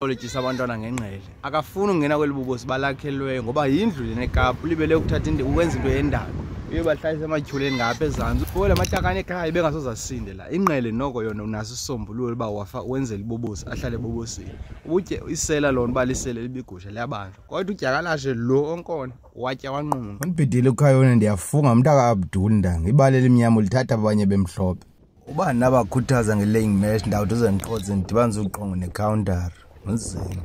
Ityisa abantwana ngengqele akafuni ungena kweli bubosi balakhelweyo ngoba yindlu lenekapu libele ukuthatha ukwenza into yendalo uye bahlalise ematyhuleni ngapha ezantsi kuwe lamatakane ekhaya bengasozasinde la ingqele noko yona unaso isombululo uba wenzela ibobosi ahlale ebobosini ubutye isela lona uba lisele libigusha liyabanjwa kodwa udyakalashe lo onkona watya wanqunqa Undibhidile ukhayona ndiyafunga umntaka Abdul ndanga ibale elimnyama lithatha abanye bemhlophe uba nabakhuthaza ngelaying mesh ndawuthi uzendiqhotse ndidibanise uqongo necounter nzima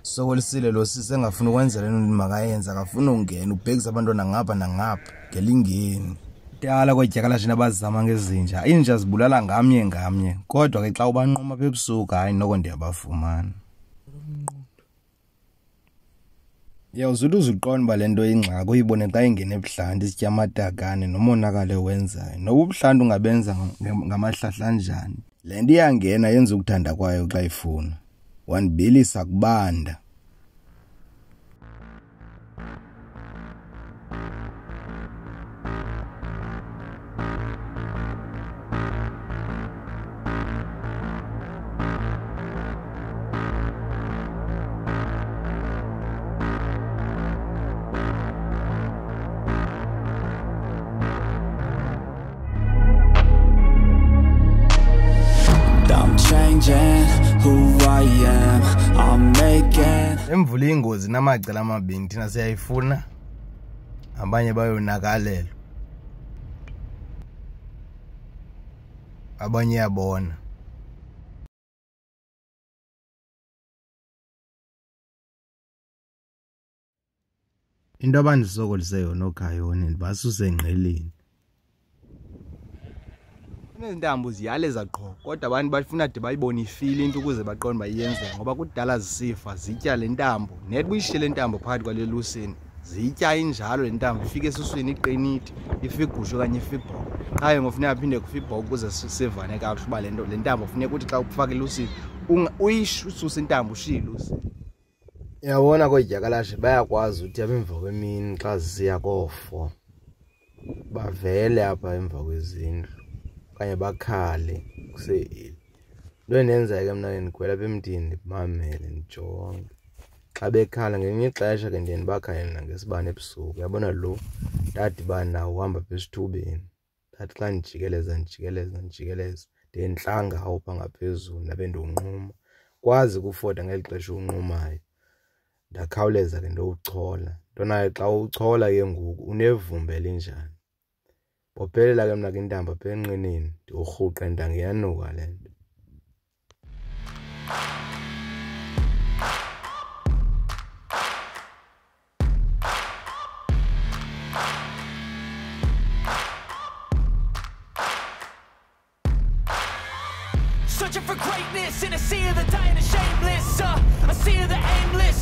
sokolisile lo sise engafuna ukwenzela into makayenza akafuna ungena ubhekisa abantwana ngapha nangapha ngelingeni dala kwedyakalashe nabazama ngezinja inja zibulala ngamnye kodwa ke xa ubanqoma bebusuku hayi noko ndiyabafumana yawuzuthi uzuqonda uba le nto ingxaki uyibone xa ingene ebuhlanti isitya amatakane nomonakalo wenzayo noba ubuhlanti ungabenza ngamahlahla njani le nto iyangena yenza ukuthanda kwayo xa ifuna wandibilisa kubanda emvula ingozi namacala amabini thina siyayifuna abanye bayonakalelwa abanye yabona into abandisokolise yona okhayona ndibasuse engqeleni izintambo ziyaleza qho kodwa abantu bafuna de bayibone ifile into ukuze baqonde bayiyenzeka ngoba kudala zisifa zitya le ntambo net buyishiye le ntambo phakathi kwale lusini zitya injalo le ntambo ifike esuswini iqinithi ifigusho okanye ifibhoko qha ngofuneka aphinde kufibhoko ukuze sivane kakuhle uba le ntambo funeka ukuthi xa ukufaka elusini uyisuse intambo ushiye ilusini yabona kwedyakalashe bayakwazi uthi abemva kwemini xa zisiya koofo bavele apha emva kwezindlu kanye bakhale kuseyili into endenza ke mna ndikhwela apha emntini ndimamele ndijonge xa bekhala ngelinye ixesha ke ndiye ndibakhayela ngesibane ebusuku yabona lo ndadibana nawo uhamba apha esithubeni ndathi xa ndijikeleza ndiye ndihlanga awupha ngaphezulu ndabe ndiwunquma kwazi kufota ngeli xesha unqumayo ndakhawuleza ke ndowuchola nto nayo xa uchola ke ngoku unevumba elinjani bophelela ke mna ke intambo apha enqineni ndiwurhuqa ndangeyanuka le nto Searching for greatness in a sea of the dying and shameless, a sea of the aimless.